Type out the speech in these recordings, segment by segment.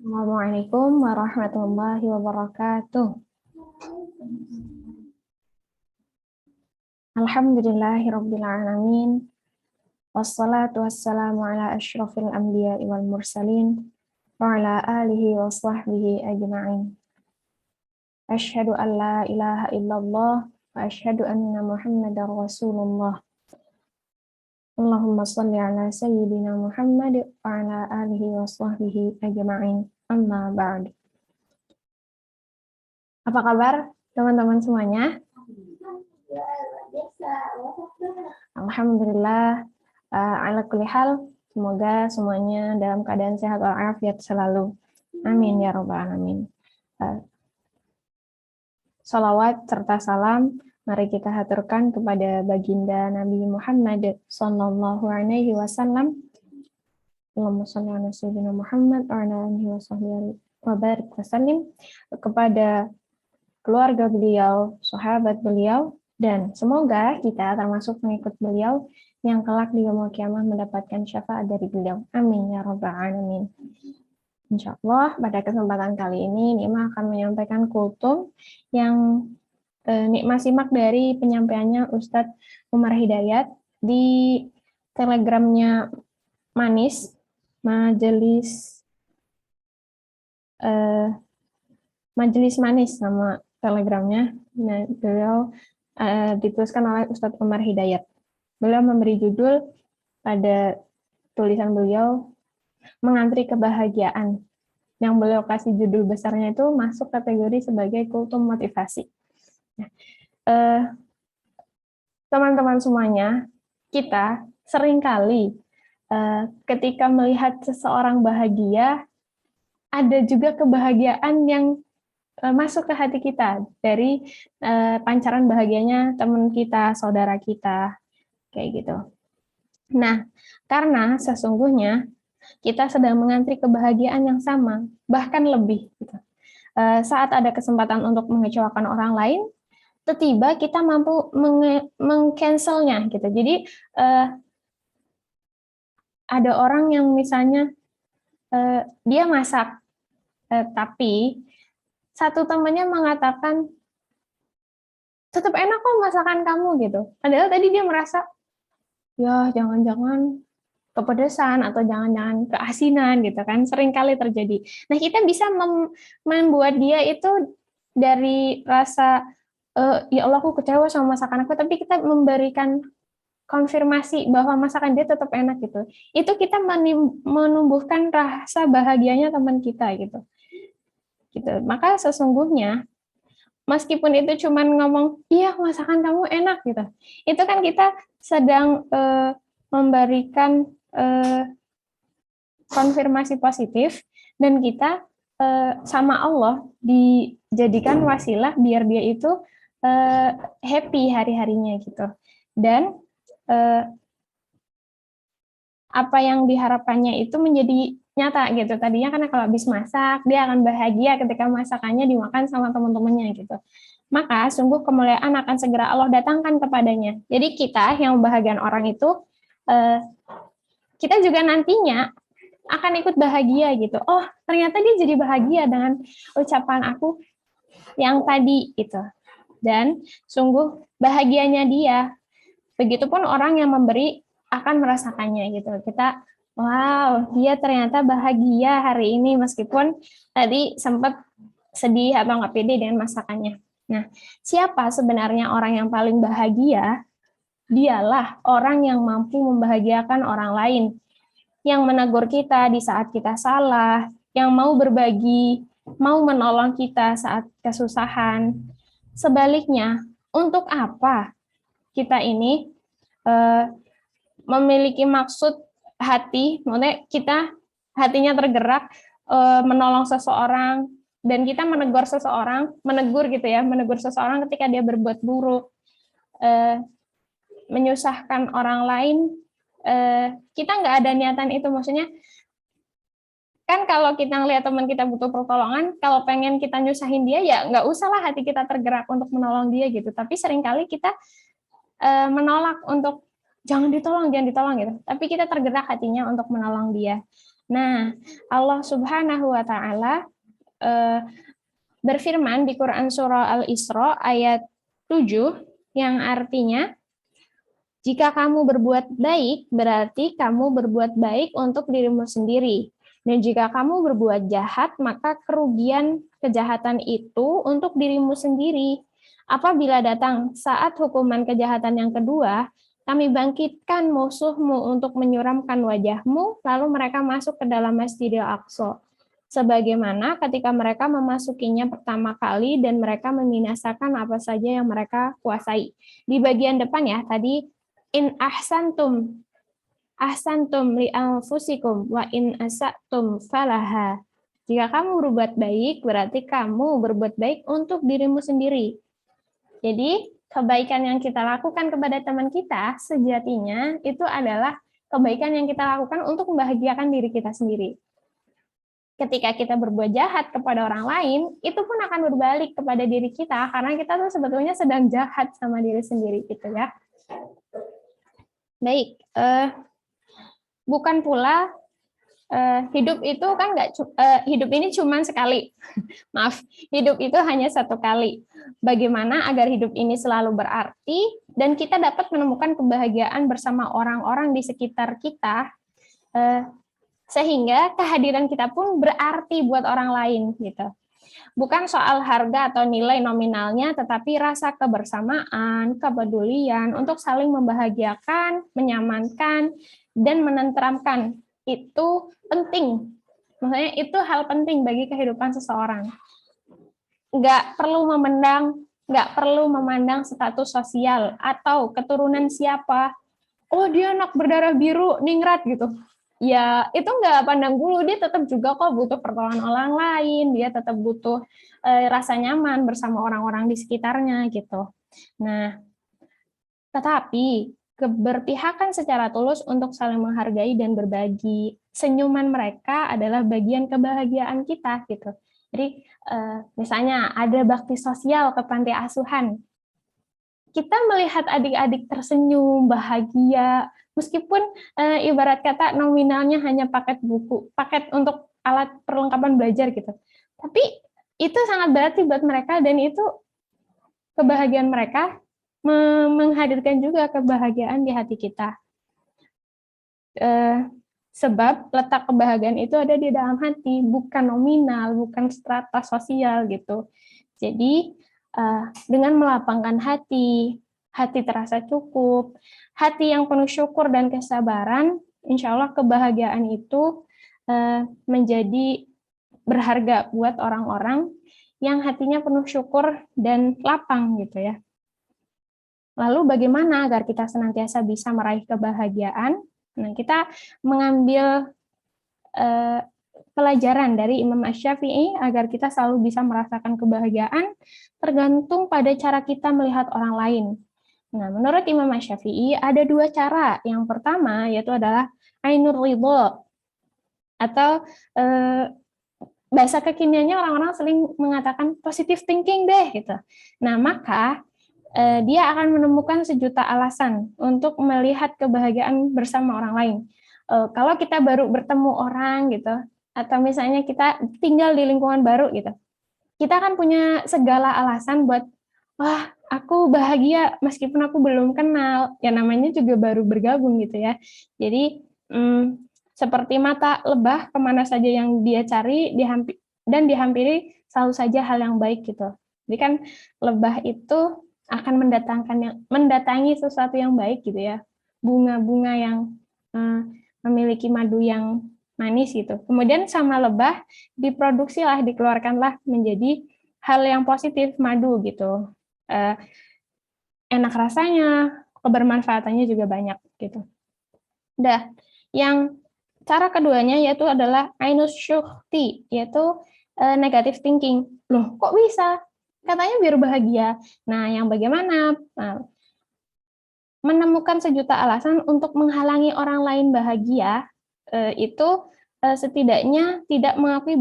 Assalamualaikum warahmatullahi wabarakatuh. Alhamdulillahirabbil alamin. Wassalatu wassalamu ala asyrafil anbiya'i wal mursalin wa ala alihi wa sahbihi ajma'in. Asyhadu an la ilaha illallah wa asyhadu anna Muhammadar Rasulullah. Allahumma shalli ala sayyidina Muhammad wa ala alihi wa sahbihi ajma'in. Amma ba'd. Apa kabar teman-teman semuanya? Alhamdulillah, ala kulli hal, semoga semuanya dalam keadaan sehat walafiat selalu. Amin ya rabbal alamin. Salawat serta salam mari kita haturkan kepada baginda Nabi Muhammad sallallahu alaihi wasallam. Allahumma shalli ala sayyidina Muhammad wa ala alihi wa barik wasallim, kepada keluarga beliau, sahabat beliau, dan semoga kita termasuk pengikut beliau yang kelak di yaumul kiamah mendapatkan syafaat dari beliau. Amin ya rabbal alamin. Insyaallah pada kesempatan kali ini Nikmah akan menyampaikan kultum yang Nikmah simak dari penyampaiannya Ustadz Umar Hidayat di telegramnya Manis, Majelis Manis nama telegramnya. Nah, beliau dituliskan oleh Ustadz Umar Hidayat. Beliau memberi judul pada tulisan beliau Mengantri Kebahagiaan. Yang beliau kasih judul besarnya itu masuk kategori sebagai kultum motivasi. Nah, teman-teman semuanya, kita seringkali ketika melihat seseorang bahagia, ada juga kebahagiaan yang masuk ke hati kita dari pancaran bahagianya teman kita, saudara kita, kayak gitu. Nah, karena sesungguhnya kita sedang mengantri kebahagiaan yang sama, bahkan lebih. Gitu. Saat ada kesempatan untuk mengecewakan orang lain, tiba-tiba kita mampu meng-cancelnya. Gitu. Jadi ada orang yang misalnya dia masak, tapi satu temannya mengatakan, tetap enak kok masakan kamu gitu. Padahal tadi dia merasa, ya jangan-jangan kepedesan atau jangan-jangan keasinan gitu kan, sering kali terjadi. Nah kita bisa membuat dia itu dari rasa ya Allah aku kecewa sama masakan aku, tapi kita memberikan konfirmasi bahwa masakan dia tetap enak gitu. Itu kita menumbuhkan rasa bahagianya teman kita gitu. Maka sesungguhnya meskipun itu cuman ngomong iya masakan kamu enak gitu, itu kan kita sedang memberikan konfirmasi positif, dan kita sama Allah dijadikan wasilah biar dia itu happy hari-harinya gitu. Dan apa yang diharapkannya itu menjadi nyata gitu. Tadinya kan kalau habis masak, dia akan bahagia ketika masakannya dimakan sama teman-temannya gitu. Maka sungguh kemuliaan akan segera Allah datangkan kepadanya. Jadi kita yang membahagiakan orang itu, kita juga nantinya akan ikut bahagia gitu. Oh, ternyata dia jadi bahagia dengan ucapan aku yang tadi gitu. Dan sungguh bahagianya dia. Begitupun orang yang memberi akan merasakannya gitu. Kita wow, dia ternyata bahagia hari ini meskipun tadi sempat sedih atau nggak pede dengan masakannya. Nah, siapa sebenarnya orang yang paling bahagia? Dialah orang yang mampu membahagiakan orang lain, yang menegur kita di saat kita salah, yang mau berbagi, mau menolong kita saat kesusahan. Sebaliknya, untuk apa kita ini memiliki maksud hati, maksudnya kita hatinya tergerak menolong seseorang, dan kita menegur seseorang, menegur seseorang ketika dia berbuat buruk, menyusahkan orang lain, kita nggak ada niatan itu. Maksudnya kan kalau kita ngelihat teman kita butuh pertolongan, kalau pengen kita nyusahin dia, ya nggak usah lah hati kita tergerak untuk menolong dia gitu. Tapi seringkali kita menolak untuk jangan ditolong gitu. Tapi kita tergerak hatinya untuk menolong dia. Nah, Allah Subhanahu wa taala berfirman di Quran surah Al-Isra ayat 7 yang artinya, jika kamu berbuat baik, berarti kamu berbuat baik untuk dirimu sendiri. Dan jika kamu berbuat jahat, maka kerugian kejahatan itu untuk dirimu sendiri. Apabila datang saat hukuman kejahatan yang kedua, kami bangkitkan musuhmu untuk menyuramkan wajahmu, lalu mereka masuk ke dalam Masjidil Aqsa. Sebagaimana ketika mereka memasukinya pertama kali dan mereka membinasakan apa saja yang mereka kuasai. Di bagian depan ya, tadi in ahsantum li anfusikum wa in asatum falaha. Jika kamu berbuat baik, berarti kamu berbuat baik untuk dirimu sendiri. Jadi, kebaikan yang kita lakukan kepada teman kita sejatinya itu adalah kebaikan yang kita lakukan untuk membahagiakan diri kita sendiri. Ketika kita berbuat jahat kepada orang lain, itu pun akan berbalik kepada diri kita karena kita tuh sebetulnya sedang jahat sama diri sendiri gitu ya. Baik, bukan pula hidup itu kan hidup ini cuma sekali. Maaf, hidup itu hanya satu kali. Bagaimana agar hidup ini selalu berarti dan kita dapat menemukan kebahagiaan bersama orang-orang di sekitar kita, sehingga kehadiran kita pun berarti buat orang lain gitu. Bukan soal harga atau nilai nominalnya, tetapi rasa kebersamaan, kepedulian untuk saling membahagiakan, menyamankan, dan menenteramkan. Itu penting. Maksudnya itu hal penting bagi kehidupan seseorang. Nggak perlu memandang status sosial atau keturunan siapa. Oh, dia anak berdarah biru, ningrat gitu. Ya itu nggak pandang bulu, dia tetap juga kok butuh pertolongan orang lain, dia tetap butuh rasa nyaman bersama orang-orang di sekitarnya gitu. Nah, tetapi keberpihakan secara tulus untuk saling menghargai dan berbagi senyuman mereka adalah bagian kebahagiaan kita gitu. Jadi misalnya ada bakti sosial ke panti asuhan, kita melihat adik-adik tersenyum, bahagia, meskipun ibarat kata nominalnya hanya paket buku, paket untuk alat perlengkapan belajar gitu. Tapi itu sangat berarti buat mereka dan itu kebahagiaan mereka menghadirkan juga kebahagiaan di hati kita. Sebab letak kebahagiaan itu ada di dalam hati, bukan nominal, bukan strata sosial gitu. Jadi dengan melapangkan hati terasa cukup, hati yang penuh syukur dan kesabaran, insya Allah kebahagiaan itu menjadi berharga buat orang-orang yang hatinya penuh syukur dan lapang gitu ya. Lalu bagaimana agar kita senantiasa bisa meraih kebahagiaan? Nah, kita mengambil pelajaran dari Imam Asy-Syafi'i agar kita selalu bisa merasakan kebahagiaan tergantung pada cara kita melihat orang lain. Nah, menurut Imam Asy-Syafi'i ada dua cara. Yang pertama yaitu adalah ainur ridho atau bahasa kekiniannya orang-orang sering mengatakan positive thinking deh gitu. Nah, maka dia akan menemukan sejuta alasan untuk melihat kebahagiaan bersama orang lain. Kalau kita baru bertemu orang gitu, atau misalnya kita tinggal di lingkungan baru gitu, kita kan punya segala alasan buat, wah aku bahagia meskipun aku belum kenal, ya namanya juga baru bergabung gitu ya. Jadi seperti mata lebah, kemana saja yang dia cari dan dihampiri selalu saja hal yang baik gitu. Jadi kan lebah itu akan mendatangi sesuatu yang baik gitu ya, bunga-bunga yang memiliki madu yang manis gitu. Kemudian sama lebah dikeluarkanlah menjadi hal yang positif, madu gitu. Enak rasanya, kebermanfaatannya juga banyak gitu. Yang cara keduanya yaitu adalah ainus syuhti, yaitu negative thinking. Loh, kok bisa? Katanya biar bahagia. Nah, yang bagaimana? Menemukan sejuta alasan untuk menghalangi orang lain bahagia, itu setidaknya tidak mengakui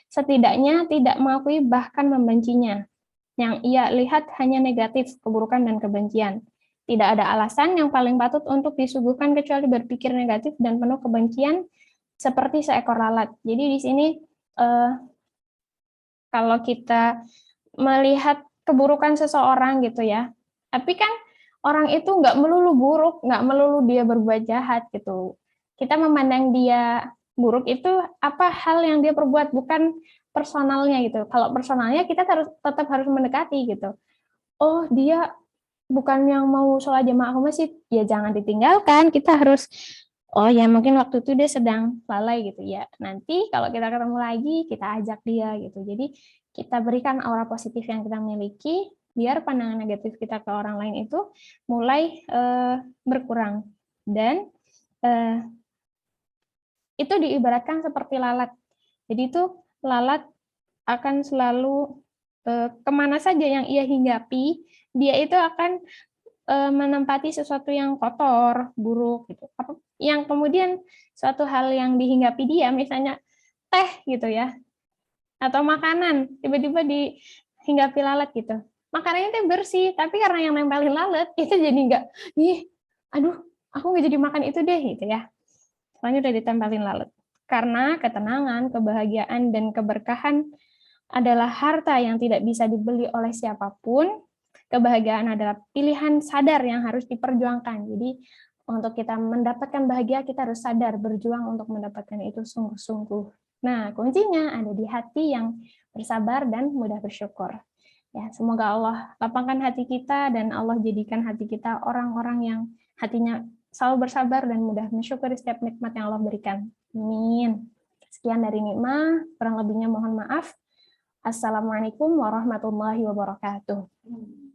setidaknya tidak mengakui bahkan membencinya. Yang ia lihat hanya negatif, keburukan dan kebencian. Tidak ada alasan yang paling patut untuk disuguhkan kecuali berpikir negatif dan penuh kebencian seperti seekor lalat. Jadi di sini kalau kita melihat keburukan seseorang gitu ya, tapi kan orang itu nggak melulu buruk, nggak melulu dia berbuat jahat gitu. Kita memandang dia buruk itu apa hal yang dia perbuat, bukan personalnya gitu. Kalau personalnya kita tetap harus mendekati gitu. Oh, dia bukan yang mau sholat jamaah ke masjid, ya jangan ditinggalkan. Kita harus, oh ya mungkin waktu itu dia sedang lalai gitu ya. Nanti kalau kita ketemu lagi, kita ajak dia gitu. Jadi kita berikan aura positif yang kita miliki, biar pandangan negatif kita ke orang lain itu mulai berkurang. Dan itu diibaratkan seperti lalat. Jadi itu lalat akan selalu kemana saja yang ia hinggapi, dia itu akan menempati sesuatu yang kotor, buruk gitu. Yang kemudian suatu hal yang dihinggapi dia, misalnya teh gitu ya, atau makanan, tiba-tiba dihinggapi lalat gitu. Makanannya teh bersih, tapi karena yang nempelin lalat, itu jadi nggak, ih, aduh, aku nggak jadi makan itu deh gitu ya. Soalnya udah ditempelin lalat. Karena ketenangan, kebahagiaan, dan keberkahan adalah harta yang tidak bisa dibeli oleh siapapun. Kebahagiaan adalah pilihan sadar yang harus diperjuangkan. Jadi untuk kita mendapatkan bahagia, kita harus sadar berjuang untuk mendapatkan itu sungguh-sungguh. Nah, kuncinya ada di hati yang bersabar dan mudah bersyukur. Ya, semoga Allah lapangkan hati kita dan Allah jadikan hati kita orang-orang yang hatinya selalu bersabar dan mudah mensyukuri setiap nikmat yang Allah berikan. Amin. Sekian dari Nikmah, kurang lebihnya mohon maaf. Assalamualaikum warahmatullahi wabarakatuh.